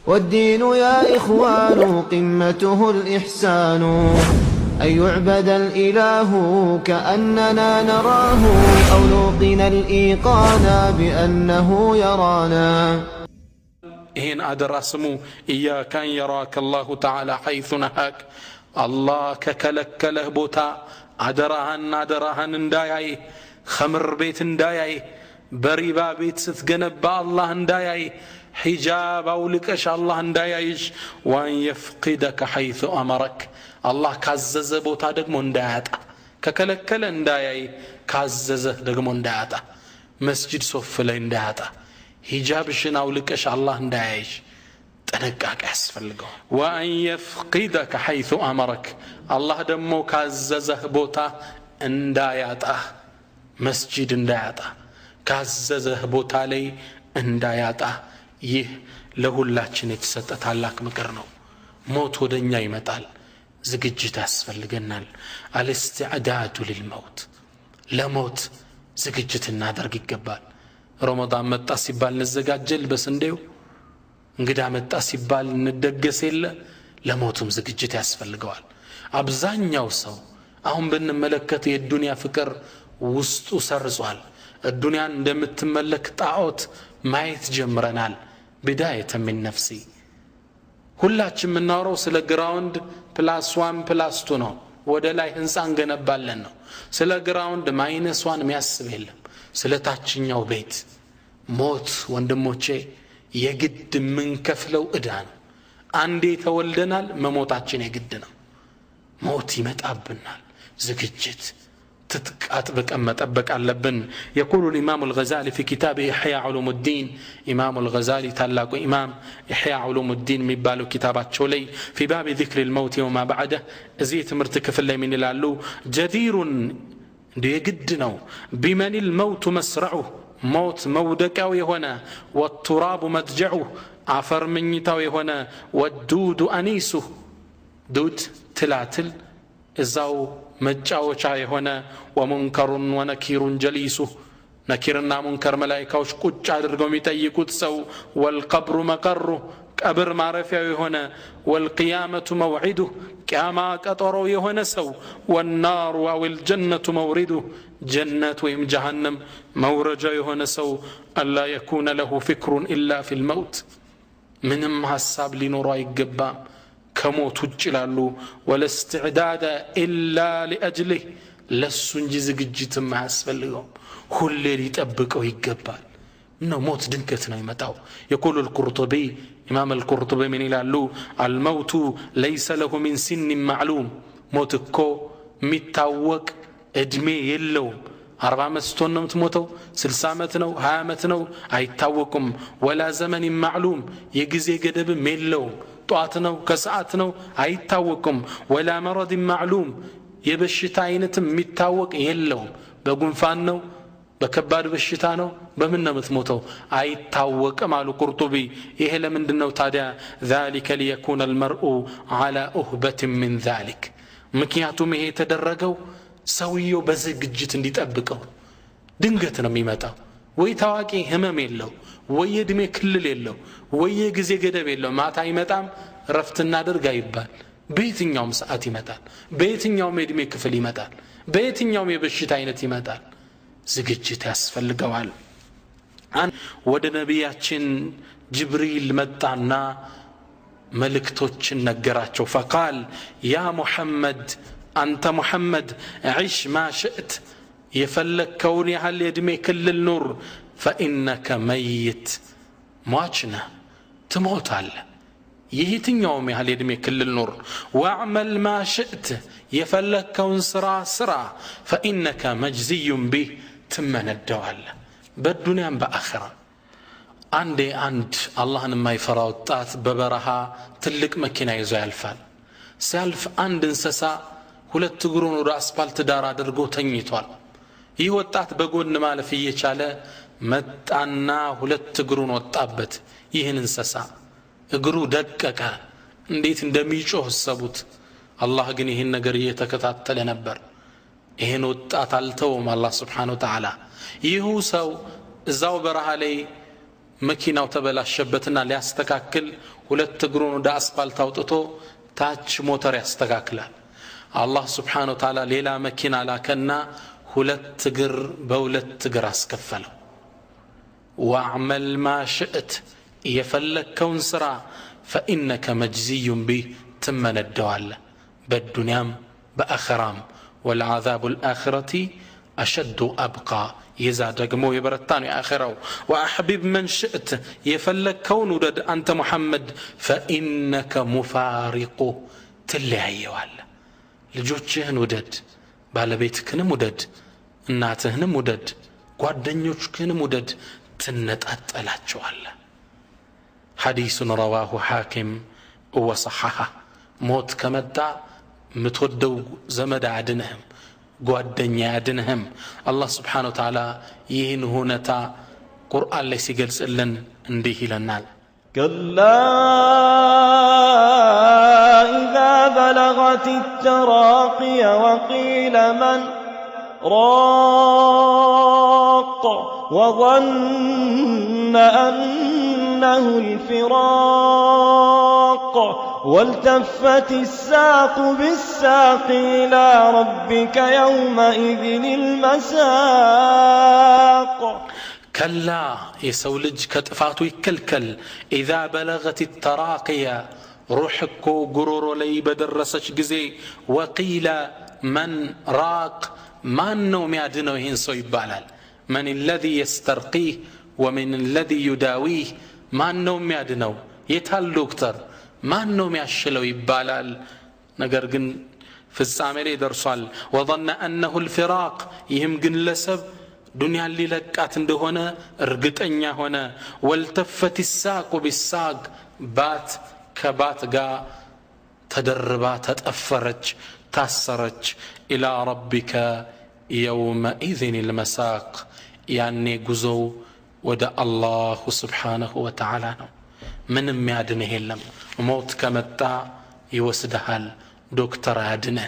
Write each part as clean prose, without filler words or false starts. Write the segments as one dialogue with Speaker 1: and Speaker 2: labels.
Speaker 1: والدين يا إخوان قمته الإحسان أن يعبد الإله كأننا نراه أو نوقن الإيقان بأنه يرانا.
Speaker 2: إهن أدر اسمو إياك أن يراك الله تعالى حيث نهاك. الله ككلك له بوتا أدرهن انداياي خمر بيت انداياي بريبا بيت ستجنب الله انداياي حجاب أولكش الله اندايايش وأن يفقدك حيث أمرك. الله كازز بوتا دقمو انداياتا ككلك له انداياي كازز دقمو انداياتا مسجد صف له انداياتا حجابشن أولكش الله اندايايش تنقاك أسفلقو. وأن يفقدك حيث أمرك. الله دمو كاززه بوتا انداياتا مسجد انداياتا كاززه بوتا لي انداياتا يه لهولاتشن يتسطت አላክ ምክር ነው። ሞት ወደኛ ይመጣል። ዝግጅት ያስፈልገናል። الاستعداد للموت ለሞት ዝግጅት እናደርግ ይገባል። ረመዳን መጣ ሲባል እንዘጋጀል በስንዴው እንግዳ መጣ ሲባል እንደገስ የለ ለሞቱም ዝግጅት ያስፈልገዋል። አብዛኛው ሰው አሁን ብንመለከት የዱንያ ፍቅር ውስጡ ሰርጿል። ዱንያን እንደምትመለክ ጣዖት ማየት ጀምረናል። بداية من نفسي ሁላችን የምናወራው ስለ ግራውንድ +1 +2 ነው። ወደ ላይ ህንጻን ገነባለን ነው። ስለ ግራውንድ -1 የሚያስብ የለም። ስለ ታችኛው ቤት ሞት ወንድሞቼ የግድ ምን ከፍለው ዕዳ ነው። አንዴ ተወልደናል መሞታችን የግድ ነው። ሞት ይመጣብናል። ዝግጅት تتقات مطبق አለብን. يقول الإمام الغزالي في كتابه إحياء علوم الدين. إمام الغزالي ታላቁ ኢማም إحياء علوم الدين የሚባለው ኪታባቸው ላይ في باب ذكر الموت وما بعده እዚህ ትምህርት ክፍል ላይ ምን ይላሉ? جدير የግድ ነው بمن الموت مسرعه موت مودقاው የሆነ والتراب مضجعه አፈር ምኝታው የሆነ والدود أنيسه دود ትላትል እዛው መጫወቻ የሆነ ومنكر ونكير جليسه ነኪርና ሙንከር መላእክቶች ቁጭ አድርገው የሚጠይቁት ሰው والقبر مقره ቀብር ማረፊያው የሆነ والقيامة موعده ቂያማ ቀጠሮው የሆነ ሰው والنار أو الجنة مورده جنة ወይም جهنم መውረጃ የሆነ ሰው ألا يكون له فكر إلا في الموت ምንም ሐሳብ ሊኖረው አይገባም ከሞት ውጭ ይላሉ። ولا استعداد إلا لأجله ለሱ እንጂ ዝግጅት ማያስፈልገው ሁሌ ሊጠብቀው ይገባል ነው። ሞት ድንገት ነው ይመጣው። يقول القرطبي إمام القرطبي من ይላሉ الموت ليس له من سن معلوم ሞት እኮ የሚታወቅ እድሜ የለውም። 40 ዓመት ስትሆን ነው የምትሞተው፣ 60 ዓመት ነው፣ 20 ዓመት ነው አይታወቅም። ولا زمن معلوم የጊዜ ገደብም የለውም። ጧት ነው ከሰዓት ነው አይታወቅም። ولا مرض معلوم የበሽታ አይነትም የሚታወቅ የለውም። በጉንፋን ነው በከባድ በሽታ ነው በምን ነው የምትሞተው አይታወቅም አሉ ቁርጡቢ። ይሄ ለምንድነው ታዲያ? ذلك ليكون المرء على أهبة من ذلك ምክንያቱም ይሄ የተደረገው ሰውየው በዝግጅት እንዲጠብቀው። ድንገት ነው የሚመጣው። ወይ ታዋቂ ህመም የለው፣ ወይ እድሜ ክልል የለው፣ ወይ ጊዜ ገደብ የለው። ማታ ይመጣም ረፍት እናድርግ አይባል። በየትኛውም ሰዓት ይመጣል። በየትኛውም እድሜ ክፍል ይመጣል። በየትኛውም የበሽታ አይነት ይመጣል። ዝግጅት ያስፈልገዋል። ወደ ነቢያችን ጅብሪል መጣና መልእክቶችን ነገራቸው። فقال يا محمد أنت محمد عش ما شئت يفلكون يحل يدمي كل النور فإنك ميت مواتنا تموت على يهتن يوم يحل يدمي كل النور واعمل ما شئت يفلكون سرا فإنك مجزي به تمن الدوال بالدنيا بآخرة عندي عند الله ما يفرع الطاعت ببرها تلك مكينة يزوي الفال سالف عند انسسا ሁለት እግሩን ወደ አስፋልት ዳር አድርጎ ተኝቷል። ይህ ወጣት በጎን ማለፍ እየቻለ መጣና ሁለት እግሩን ወጣበት። ይህን እንሰሳ እግሩ ደቀቀ። እንዴት እንደሚጮህ ሰቡት። አላህ ግን ይህን ነገር እየተከታተለ ነበር። ይህን ወጣት አልተውም አላህ Subhanahu Wa Ta'ala። ይህ ሰው እዛው በረሃ ላይ መኪናው ተበላሸበትና ሊያስተካክል ሁለት እግሩን ወደ አስፋልት አውጥቶ ታች ሞተር ያስተካክላል። አላህ Subhanahu Wa Ta'ala ሌላ መኪና ላከና ሁለት እግር በሁለት እግር አስከፈለው። ወአዕመል ማ ሽእት የፈለከውን ስራ فإنك مجزي به تمندواله بالدنيا بآخرام والعذاب الآخرة أشد أبقى يزاد قمو يبرتاني آخره وأحبب من شئت يفلك كون ودد أنت محمد فإنك مفارق تلعي والا لجوتشهن ودد بالبيتكن مدد እናትህን ሙደድ ጓደኞችህን ሙደድ ትነጣጣላቸዋለህ حديث رواه حاكم وصححه موت كمدا متودو زمد عدنهم ጓደኛ ያድንህም አላህ Subhanahu Wa Ta'ala ይህን ሁነታ ቁርአን ላይ ሲገልጽልን እንዲህ ይለናል
Speaker 3: كلا إذا بلغت التراقي وقيل من راق وظن أنه الفراق والتفت الساق بالساق إلى ربك يومئذ المساق
Speaker 2: كلا يسولج كتفاتو يكلكل إذا بلغت التراقية روحكو قرور لي بدرسش جزي وقيل من راق ما النوم يعدنو هنسو يبالال من الذي يسترقيه ومن الذي يداويه ما النوم يعدنو يتهل دكتور ما النوم يعشلو يبالال نقرقن في السامري درسال وظن أنه الفراق يهمقن لسب دنيا اللي لكات عنده هنا ارقتنيا هنا والتفت الساق بالساق بات كبات قا تدربات تأفرج تأسرج إلى ربك يومئذ المساق يعني قزو ودى الله سبحانه وتعالى من ميادنه اللم موت كمتا يوسدهال دكتور عدنه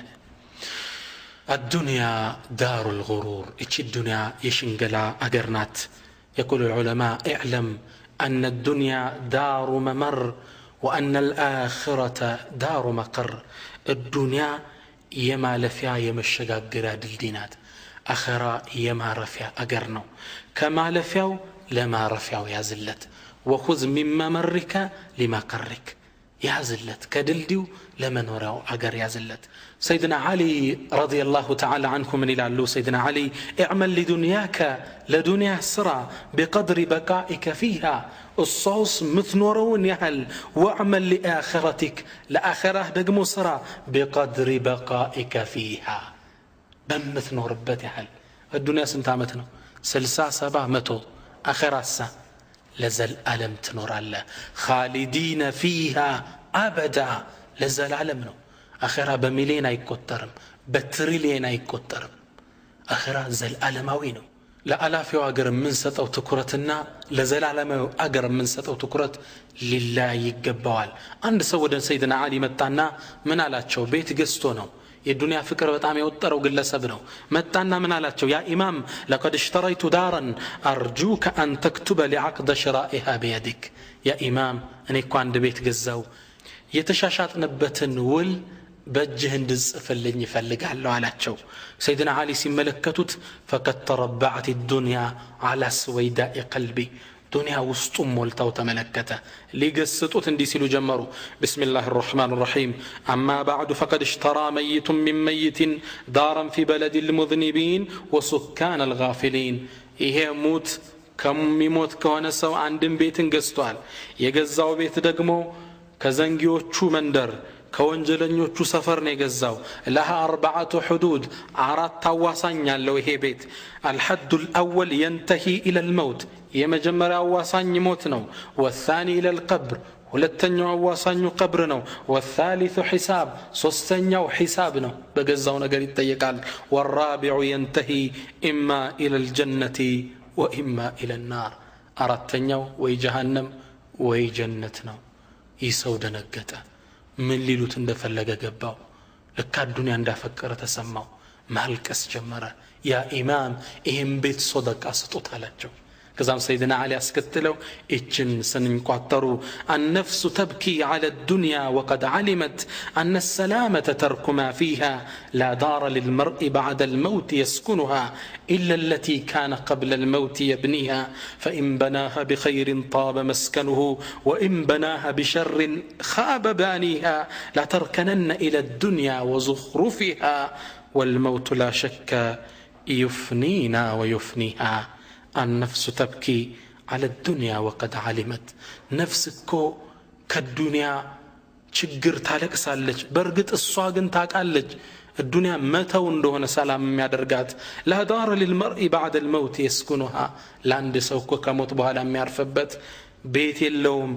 Speaker 2: الدنيا دار الغرور إيش الدنيا يشنقلا أقرنات يقول العلماء اعلم أن الدنيا دار ممر وأن الآخرة دار مقر الدنيا يما لفيا يمشقا قراد الدينات أخرى يما رفيا أقرنو كما لفياو لما رفياو يا زلت وخذ من ممرك لما قرك يا زلت كدلديو لمن وراو أقر يا زلت سيدنا علي رضي الله تعالى عنه من العلو سيدنا علي اعمل لدنياك لدنيا سرى بقدر بقائك فيها الصوص مثنورون يهل واعمل لآخرتك لآخرة دقمو سرى بقدر بقائك فيها بمثنور بتهل الدنيا سنتامتنا سلسا سبا متو آخرة سا لزل ألم تنور الله خالدين فيها أبدا لزل ألمنا أخيرا بمليين يكترم بتريلين يكترم أخيرا زل ألماوينو لا ألافي أقر من ستو تكرتنا لزل ألماو أقر من ستو تكرت لله يقبوال عند سودا سيدنا علي متانا من على تشو بيت قستونو الدنيا فكرة بتعمي وطر وقل سبنو متانا من على تشو يا إمام لقد اشتريت دارا أرجوك أن تكتب لعقد شرائها بيدك يا إمام أنا كان بيت قزاو يتشاشات نبتن ول بجهن دز فلن يفلق على تشو سيدنا علي سملكتت فقد تربعت الدنيا على سويداء قلبي دنيا وسطم ولتو تملكته لقصتوت انديسلو جمرو بسم الله الرحمن الرحيم أما بعد فقد اشترى ميت من ميت دارا في بلد المذنبين وسكان الغافلين إيه موت كم يموت كونسو عندن بيت قستوال يقزاو بيت دقمو كزنجيوچو مندر كونجلنيوچو سفر نيغزاو لها 4 حدود عرات تواسان يالو ይሄ ቤት الحد الأول ينتهي إلى الموت يمجمر أواسان يموت نو والثاني إلى القبر ሁለተኛው አዋሳኙ ቀብር ነው والثالث حساب ሶስተኛው ሒሳብ ነው በገዛው ነገር ይጠየቃል والرابع ينتهي إما إلى الجنة وإما إلى النار አራተኛው ወይ ጀሃነም ወይ ጀነት ነው ይሰው ደነገጠ ምን ሊሉት እንደፈለገ ገባው ለካ ዱንያ እንዳፈቀረ ተሰማው ማልቀስ ጀመረ ያ ኢማም ይሄን ቤት ሶደቃ ስጡት አላቸው كزام سيدنا علي أسكتلو إتشن سننقطرو النفس تبكي على الدنيا وقد علمت أن السلامة ترك ما فيها لا دار للمرء بعد الموت يسكنها إلا التي كان قبل الموت يبنيها فإن بناها بخير طاب مسكنه وإن بناها بشر خاب بانيها لا تركنن إلى الدنيا وزخرفها والموت لا شك يفنينا ويفنيها النفس تبكي على الدنيا وقد علمت نفسك كالدنيا ችግር ታለቅሳለች በርግጥ እሷ ግን ታቃለች الدنيا متى እንደሆነ ሰላም የሚያደርጋት لا دار للمرء بعد الموت يسكنها لاند ሰውኮ ከሞት በኋላ የሚያርፍበት ቤት የለውም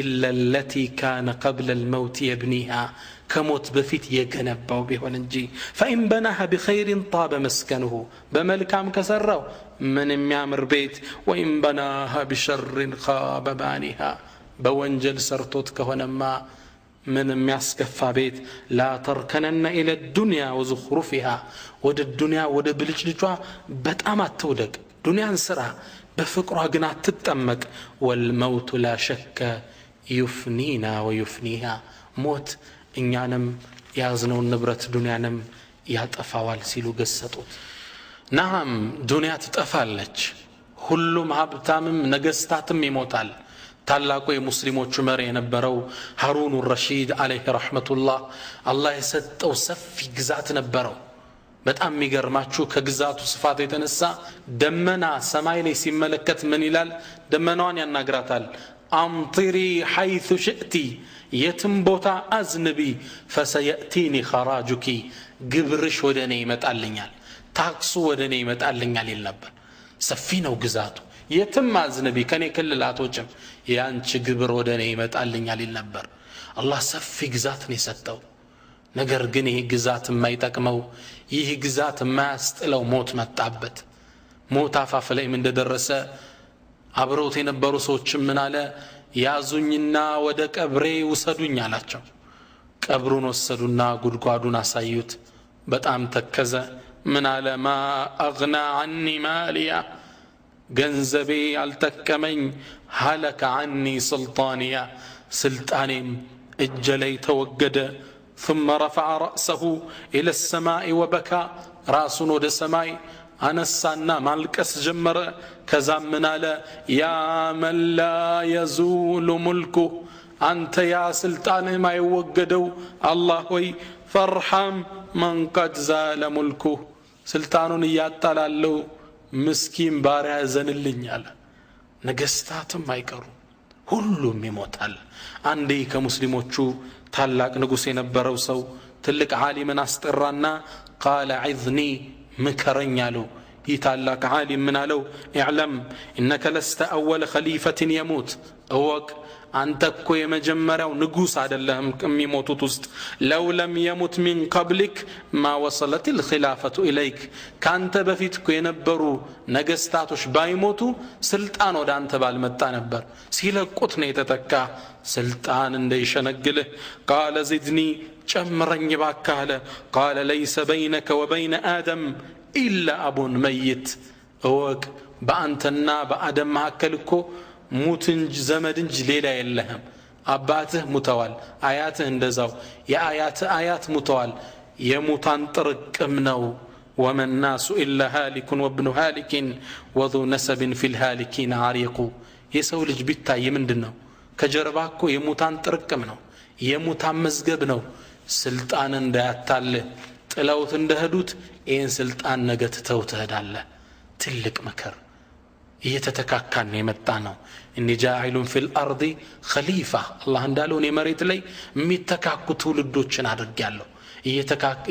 Speaker 2: إلا التي كان قبل الموت يبنيها كموت بفيت يجنباو بيهون انجي فإن بناها بخير طاب مسكنه بملكام كسروا من يعمر بيت وإن بناها بشر خاب بانيها بوانجل سرطوت كهونما من يسكفى بيت لا تركنن إلى الدنيا وزخرفها ود الدنيا ود بلجلجوا بتأمات تودك دنيا انسرها بفقرها قناع تتأمك والموت لا شك يفنينا ويفنيها موت እኛንም ያዝነው ንብረት ዱንያንም ያጠፋዋል ሲሉ ገሰጡት ናም ዱንያ ትጠፋለች ሁሉም ሀብታምም ነገስታትም ይሞታል ታላቁ የሙስሊሞቹ መሪ የነበረው ሃሩን الرشيد عليه رحمة الله አላህ የሰጠው ሰፊ ግዛት ነበረው በጣም የሚገርማችሁ ከግዛቱ ስፋት የተነሳ ደመና ሰማይ ላይ ሲመለከት ምን ይላል ደመናዋን ያናግራታል أمطري حيث شئتي يتم بوتا أزنبي فسيأتيني خراجك قبرش ودني متألنيال تاكسو ودني متألنيال النبر سفينة وقزاتو يتم أزنبي كان يكل لا توجم يانش قبر ودني متألنيال النبر الله سفي قزاتني ستو نقر قني قزات ما يتكمو يه قزات ما استلو موت ما تعبت موت عفاف لي من درسة አብሮት የነበሩ ሰዎች ምን አለ ያዙኝና ወደ ቀብሬ ወሰዱኝ አላቸው ቀብሩን ወሰዱና ጉድጓዱን አሳዩት በጣም ተከዘ ምን አለ ማ አግና عني ماليا ገንዘቤ አልተከመኝ هلك عني سلطانيا سلطانيم እጄ ላይ ተወገደ ثم رفع رأسه إلى السماء وبكى راسون ወደ ሰማይ أنسانا مالكس جمر كزامنا لا يا من لا يزول ملكه أنت يا سلطان ما يوجدو الله وي فرحم من قد زال ملكه سلطان ياتلالو مسكين بارع زن اللي نجستات ما يكرو ሁሉም ይሞታል አንዴ ከሙስሊሞቹ ታላቅ ንጉስ የነበረው ሰው ትልቅ ዓሊምን አስጠራና قال عذني مكرن يالو يتعلق عالم من علو اعلم إنك لست أول خليفة يموت أوك أنت كوي مجمرة ونقوس على اللهم كم يموتوا تست لو لم يمت من قبلك ما وصلت الخلافة إليك كانت بفيت كوي نبرو نقستاتوش بايموتو سلطان ودان تبال متانبر سيلا قطني تتكا سلطان انديش نقله قال زدني جمرن يباكاله قال ليس بينك وبين آدم إلا أب ميت أوك بأنتنا بآدم معكلكو موتنج زمدنج ليلة يلهم أباته متوال آياته اندزاو يا آيات متوال يموتان ترك منو وما الناس إلا هالك وابن هالك وذو نسب في الهالكين عريق يسولج بيتا يمندنو كجرباكو يموتان ترك منو يموتان مزقبنو سلطان انداتال ጥለውት እንደሄዱት ይህን ስልጣን ነገ ትተው ትሄዳለህ ትልቅ መከር እየተተካካን የመጣ ነው እኒ ጃኢሉን ፊል አርዲ ኸሊፋ አላህ እንዳለው የመሬት ላይ የሚተካኩ ትውልዶችን አድርጌያለሁ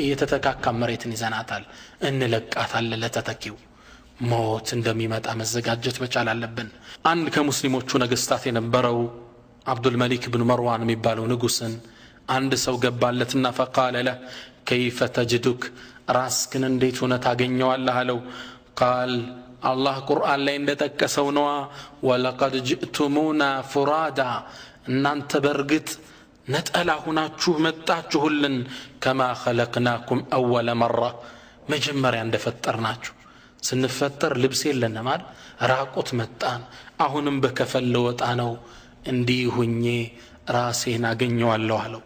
Speaker 2: እየተተካካ መሬትን ይዘናታል እንለቃታለን ለተተኪው ሞት እንደሚመጣ መዘጋጀት መቻል አለብን አንድ ከሙስሊሞቹ ነገስታት የነበረው አብዱል መሊክ ኢብኑ መርዋን የሚባለው ንጉስን አንድ ሰው ገባለትና فقال له كيف تجدك راسكن انديت هنا تاغنيو الله له قال الله قرآن ላይ እንደተከሰው ነው ولقد جئتمونا فرادا እናንተ በርግጥ ነጠላ ሆናችሁ መጣችሁልን كما خلقناكم اول مره መጀመሪያ እንደፈጠርናችሁ ስንፈጠር ልብስ የለንም አይደል ራቁት መጣን አሁንም በከፈል ልወጣ ነው እንዲህ ሁኜ ራሴን አገኘዋለሁ አለው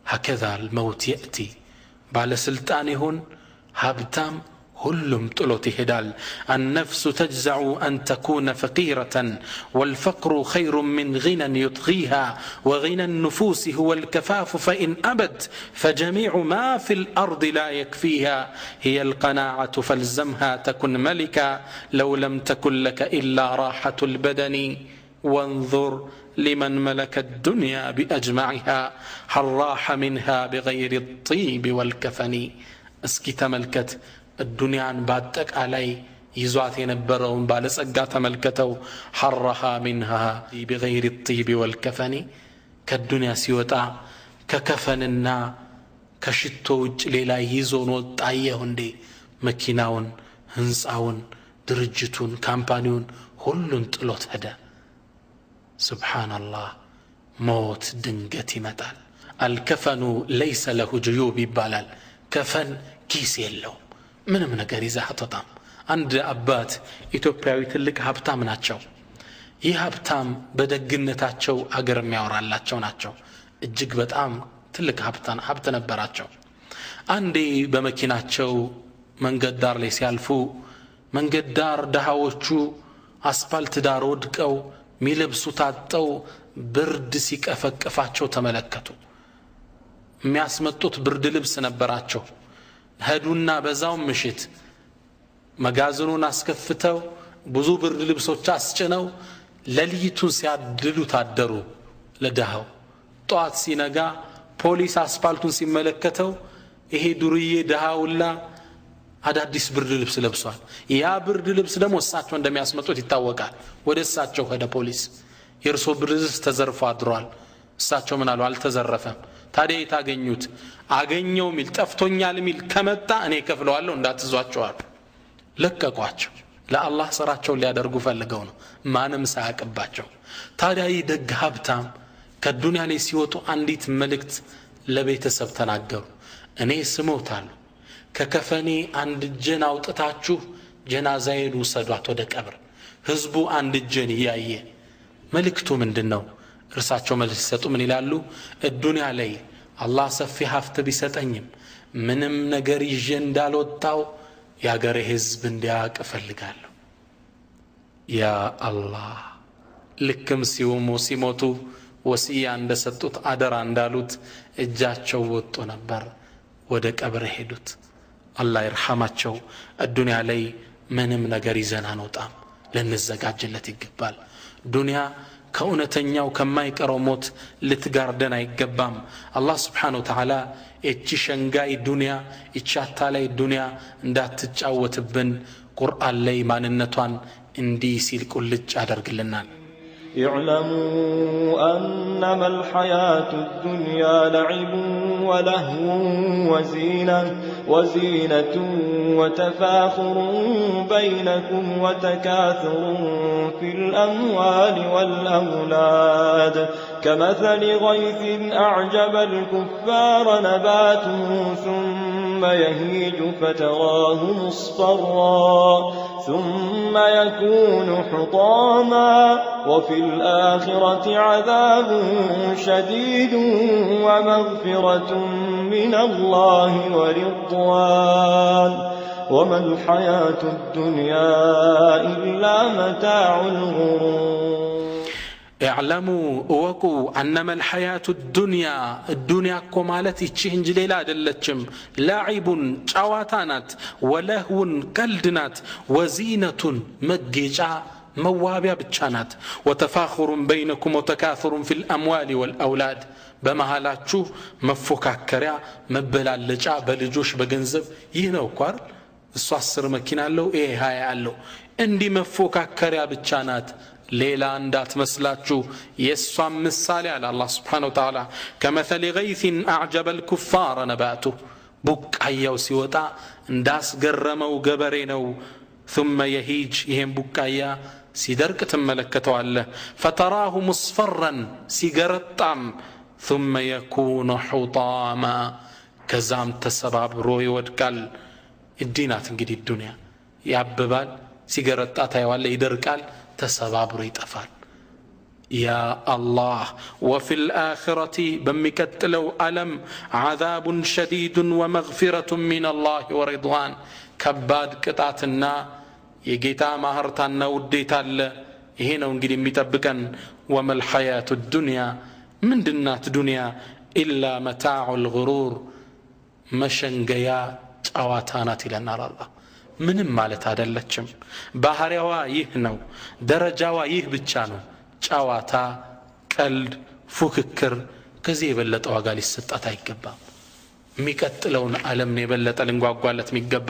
Speaker 2: هكذا الموت يأتي ባለስልጣን ይሁን ሀብታም ሁሉም ጥሎት ይሄዳል النفس تجزع أن تكون فقيرة والفقر خير من غنى يطغيها وغنى النفوس هو الكفاف فإن أبد فجميع ما في الأرض لا يكفيها هي القناعة فالزمها تكن ملكا لو لم تكن لك إلا راحة البدن وانظر لمن ملك الدنيا بأجمعها هل راح منها بغير الطيب والكفن اسكي تملكت الدنيا باتك علي يزوات ينبرون بالسقا تملكتو حرها منها بغير الطيب والكفن كالدنيا سيوتا ككفننا كشتوج ليلا يزون وطايه دي مكيناون هنصاون درجتون كامبانيون ሁሉን ጥሎት ሄደ سبحان الله موت دنجت متال الكفن ليس له جيوب يبالال كفن كيس يلو ምንም ነገር ይዘህ አትወጣም አንድ አባት ኢትዮጵያዊ ትልቅ ሀብታም ናቸው ይህ ሀብታም በደግነታቸው አገር የሚያወራላቸው ናቸው እጅግ በጣም ትልቅ ሀብት ነበራቸው አንዴ በመኪናቸው መንገድ ዳር ላይ ሲያልፉ መንገድ ዳር ደሃዎቹ አስፋልት ዳር ወድቀው ሚለብሱ ታጠው ብርድ ሲቀፈቅፋቸው ተመለከቱ የሚያስመጡት ብርድ ልብስ ነበራቸው ሄዱና በዛው ምሽት መጋዘኑን አስከፍተው ብዙ ብርድ ልብሶች አስጭነው ለሊቱን ሲያድሉ ታደሩ ለደሃው ጧት ሲነጋ ፖሊስ አስፋልቱን ሲመለከተው ይሄ ዱርዬ ደሃውላ አዳዲስ ብርድ ልብስ ለብሷል ያ ብርድ ልብስ ደግሞ እሳቸው እንደሚያስመጡት ይታወቃል ወደ እሳቸው ሄደ ፖሊስ የርሶ ብርድ ልብስ ተዘርፎ አድሯል እሳቸው ምን አሉ አልተዘረፈም ታዲያ የታገኙት አገኘው ሚል ጠፍቶኛል ሚል ከመጣ እኔ ከፍለዋለሁ እንዳትዟቸው አሉ ለቀቋቸው ለአላህ ስራቸው ሊያደርጉ ፈልገው ነው ማንም ሳያቀባቸው ታዲያ ይደግ ሀብታም ከዱንያ ላይ ሲወጡ አንዲት መልእክት ለቤተሰብ ተናገሩ እኔ ስሞታለሁ ከከፈኔ አንድ ጀና አውጥታችሁ ጀናዛዬን ውሰዷት ወደ ቀብር ህዝቡ አንድ ጀን ያየ መልእክቱ ምንድነው እርሳቸው መልስ ሰጡ ምን ይላሉ ዱንያ ላይ አላህ ሰፊ ሀብት ቢሰጠኝም ምንም ነገር ይዤ እንዳልወጣው ያገሬ ህዝብ እንዲያውቅ ፈልጋለሁ ያ አላህ ልክም ሲሞቱ ወሲያ እንደሰጡት አደራ እንዳሉት እጃቸው ወጥቶ ነበር ወደ ቀብር ሄዱት አላህ ይርሐማቸው ዱንያ ላይ ምንም ነገር ይዘና አንወጣም ለንዘጋጅለት ይገባል ዱንያ ከእውነተኛው ከማይቀረው ሞት ልትጋርደን አይገባም አላህ Subhanahu Wa Ta'ala እቺ ሸንጋይ ዱንያ እቺ አታላይ ዱንያ እንዳትጫወትብን ቁርአን ላይ ማንነቷን እንዲህ ሲል ቁልጭ አደርግልናል
Speaker 3: اعلموا أنما الحياة الدنيا لعب ولهو وزينة وتفاخر بينكم وتكاثر في الأموال والأولاد كمثل غيث أعجب الكفار نباته ثم يهيج فتراه مصفرا ثم يكون حطاما وفي الآخرة عذاب شديد ومغفرة من الله ورضوان وما الحياة الدنيا إلا متاع الغرور
Speaker 2: اعلموا وقوا أنما الحياة الدنيا كمالتي تشهنج ليلا دلتشم لاعب شواتانات ولهو كالدنات وزينة مجيجا موابيا بتشانات وتفاخر بينكم وتكاثر في الأموال والأولاد بمهالاتشو مفوكاكريا مبلالجا بلجوش بجنزب يهنو كوار الصاصر مكينا له ايه هاي قالو اندي مفوكاكريا بتشانات ሌላ እንዳትመስላችሁ የሷም ምሳሌ አለ አላህ Subhanahu Wa Ta'ala كمثل غيث اعجب الكفار نباته ቡቃያው ሲወጣ እንዳስገረመው ገበሬ ነው ثم يهيج ይሄን ቡቃያ ሲደርቅ ተመለከተዋለህ فتراه مصفرا ሲገረጣም ثم يكون حطاما ከዛም ተሰባብሮ ይወድቃል እዲናት እንግዲህ ዱንያ ያብባል ሲገረጣ ታይዋለ ይደርቃል ተሰባብሮ ይጠፋል يا الله وفي الآخرة بمكتلو ألم عذاب شديد ومغفرة من الله ورضوان كباد قطعتنا يجيتا مهرتنا وديتا هنا ونجي متبكن وما الحياة الدنيا من دنات دنيا إلا متاع الغرور مشنجيا أواتانات إلى النار الله ምንም ማለት አይደለችም ባህሪያዋ ይህ ነው ደረጃዋ ይህ ብቻ ነው ጫዋታ ቀልድ ፉክክር ከዚህ የበለጠ ዋጋ ሊሰጣት አይገባም የሚቀጥለውን ዓለም ነው የበለጠ ልንጓጓለት የሚገባ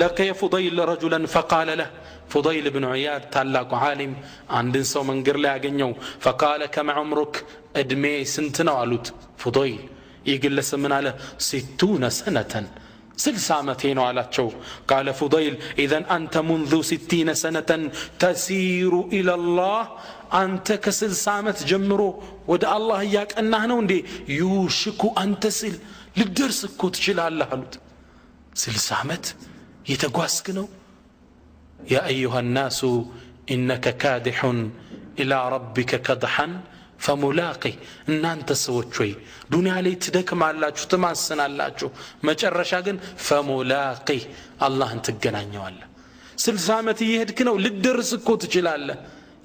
Speaker 2: لقي فضيل رجلا فقال له فضيل بن عياد ታላቁ ዓሊም አንድን ሰው መንገር ላይ ያገኘው فقال كم عمرك እድሜ ስንት ነው አሉት فضيل ይግለስ ምን አለ 60 سنة 60 ዓመቴ ነው አላቸው قال فضيل اذا انت منذ 60 سنة تسير الى الله አንተ ከ60 ዓመት ጀምሮ ወደ አላህ ያቀናህ ነው እንዴ يوشك انت سل ልደርስ እኮ ትችላለህ አሉት 60 ዓመት የተጓዝክ ነው يا ايها الناس انك كادح الى ربك كدحا فملاقي እናንተ ሰዎች ወይ ዱንያ ላይ ትደክማላችሁ ትማሰናላችሁ መጨረሻ ግን فملاقي አላህን ትገናኘዋለህ 60 ዓመት ይሄድክ ነው ልደርስ እኮ ትችላለህ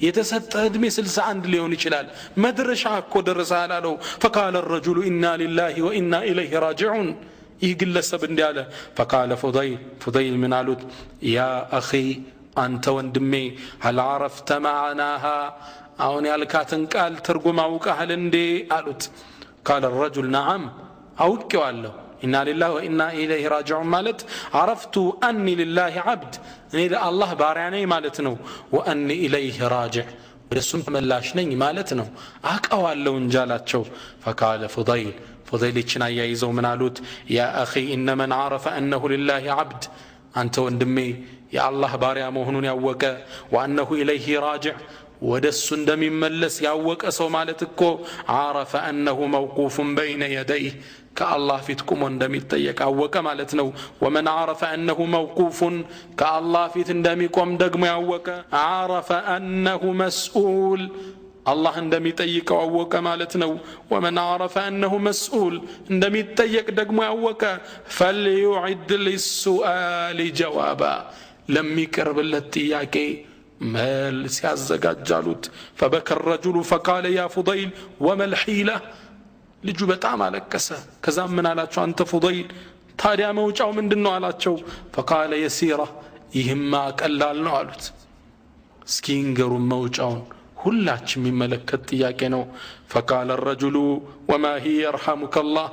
Speaker 2: የተሰጠህ እድሜ 61 ሊሆን ይችላል መድረሻ እኮ ደረሰሃል አለው فقال الرجل إنا لله وإنا إليه راجعون ይግለሰብ እንዲያለ فقال فضيل من አሉት يا أخي أنت ወንድሜ هل عرفت معناها አሁን ያልካትን ቃል ትርጉም አውቀሃል እንዴ አሉት قال الرجل نعم አውቄዋለሁ إنا لله وإنا إليه راجعون ማለት عرفت أني لله عبد እኔ ለአላህ ባሪያ ነኝ ማለት ነው وأني إليه راجع ወደሱም ተመላሽ ነኝ ማለት ነው አውቀዋለሁ እንጃላቸው فقال فضيل ችናያ ይዘው ምን አሉት يا أخي إن من عرف أنه لله عبد አንተ ወንድሜ የአላህ ባሪያ መሆኑን ያወቀ وأنه إليه راجع ወደሱ እንደሚመለስ ያወቀ ሰው ማለት እኮ عرف أنه موقوف بين يديه كالله في تقوم እንደሚጠየቅ አወቀ ማለት ነው ومن عرف أنه موقوف كالله في እንደሚቆም ደግሞ ያወቀ عرف أنه مسؤول الله እንደሚጠይቀው አወቀ ማለት ነው ومن عرف أنه مسؤول እንደሚጠየቅ ደግሞ ያወቀ فليعد للسؤال جوابا ለሚቀርብለት ጥያቄ መልስ ያዘጋጃሉት فبكى الرجل فقال يا فضيل وما الحيلة ልጁ በጣም አለቀሰ ከዛም ምን አላቸው አንተ فضيل ታዲያ መውጫው ምንድነው አላቸው فقال يسيرة ይህማ ቀላል ነው አሉት እስኪ እንገሩ መውጫውን ሁላችንም የሚመለከት ጥያቄ ነው فقال الرجل وما هي يرحمك الله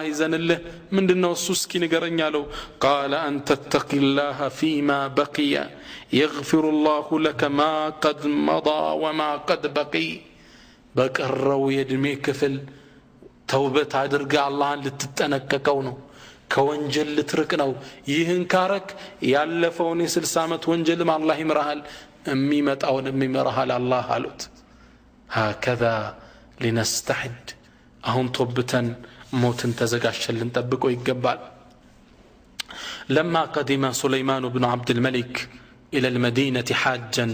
Speaker 2: يزنله ምንድነው እሱ እስኪ ንገረኝ አለው قال أن تتقي الله فيما بقي يغفر الله لك ما قد مضى وما قد بقي በቀረው የእድሜ ክፍል ተውበት አድርጋ አላህን ልትጠነቀቀው ነው ከወንጀል ልትርቅ ነው ይህን ካረክ ያለፈውን የ60 ዓመት ወንጀልም አላህ ይምራሃል የሚመጣውን የሚመራሃል አላህ አሉት هكذا لنستعد አሁን ተውበተን ሞትን ተዘጋጅተን ልንጠብቀው ይገባል لما قدم سليمان بن عبد الملك إلى المدينة حاجا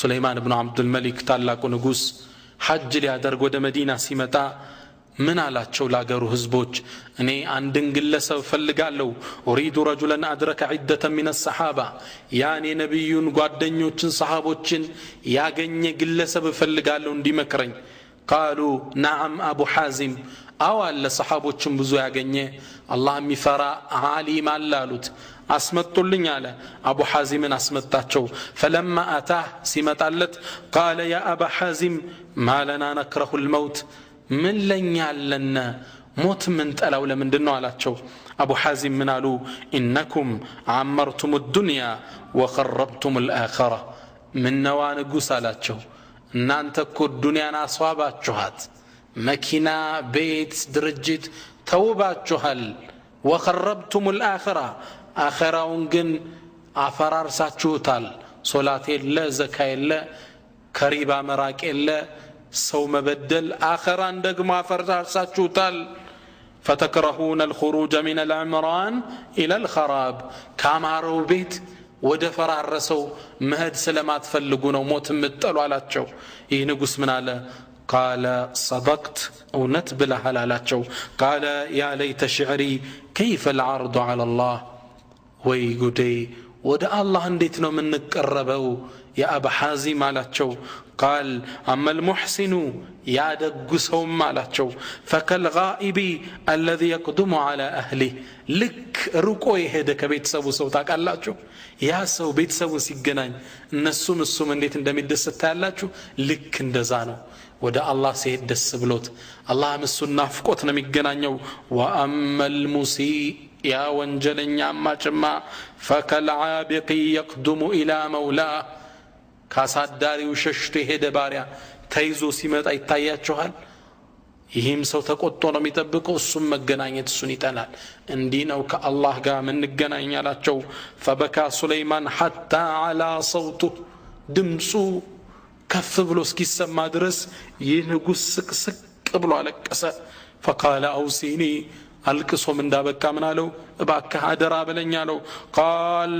Speaker 2: سليمان بن عبد الملك ታላቁ ንጉስ ሐጅ ሊያደርግ ወደ መዲና ሲመጣ ምን አላቸው ላገሩ ህዝቦች እኔ አንድን ግለሰብ ፈልጋለሁ اريد رجلا ادرك عده من الصحابه ያኔ ነብዩን ጓደኞችን ሰሃቦችን ያገኘ ግለሰብ ፈልጋለሁ እንዲመክረኝ قالوا نعم ابو حازم አው አለ ሰሃቦችን ብዙ ያገኘ አላህ የሚፈራ ዓሊም አላሉት አስመጡልኝ አለ አቡ ሐዚምን አስመጣቸው فلما اتاه ሲመጣለት قال يا ابا حازم ما لنا نكره الموت من لن يعلن موت من تلاو لمندنو አላቸው አቡ ሐዚም ምን አሉ انكم عمرتم الدنيا وخربتم الاخره من نوا ንጉስ አላቸው እናንተ እኮ ዱንያን አስዋባችኋት መኪና ቤት ድርጅት ተውባችኋል وخربتم الاخره አኺራውን ግን አፈራርሳችሁታል ሶላት የለ ዘካ የለ ከሪባ መራቅ የለ ሰው መበደል አኺራን ደግሞ አፈራርሳችሁታል فتكرهون الخروج من العمران الى الخراب ካማረው ቤት ወደ ፈራረሰው መሄድ ስለማትፈልጉ ነው ሞት የምትጠሉ አላቸው። ይህ ንጉስ ምን አለ? ቃለ ሰደቅት እውነት ብለሃል አላቸው። ቃለ ያ ለይተ ሽዕሪ ከይፈ ልዓርዱ ዐላ ላህ ወይ ጉዴ ወደ አላህ እንዴት ነው የምንቀረበው ያ አባ ሐዚም አላቸው። ቃል አማ ልሙሕሲኑ ያደጉ ሰውም አላቸው ፈከልጋኢቢ አለዚ የቅዱሙ ዐላ አህሊህ ልክ ርቆ የሄደ ከቤተሰቡ ሰው ታውቃላችሁ? ያ ሰው ቤተሰቡን ሲገናኝ እነሱም እሱም እንዴት እንደሚደሰት ታያላችሁ? ልክ እንደዛ ነው ወደ አላህ ሲሄድ ደስ ብሎት አላህም እሱን ናፍቆት ነው የሚገናኘው። ወአማ ልሙሲእ ያ ወንጀለኛማ ጭማ ፈከልዓቢቂ የቅዱሙ ኢላ መውላህ ካሳዳሪው ሸሽቶ የሄደ ባሪያ ተይዞ ሲመጣ ይታያችኋል። ይህም ሰው ተቆጥቶ ነው የሚጠብቀው፣ እሱም መገናኘት እሱን ይጠላል። እንዲህ ነው ከአላህ ጋር ምንገናኝ አላቸው። ፈበካ ሱለይማን ሐታ ዐላ ሰውቱህ ድምፁ ከፍ ብሎ እስኪሰማ ድረስ ይህ ንጉሥ ስቅስቅ ብሎ አለቀሰ። ፈቃለ አውሲኒ አልቅሶም እንዳበቃ ምን አለው? እባክህ አደራ በለኝ አለው። ቃል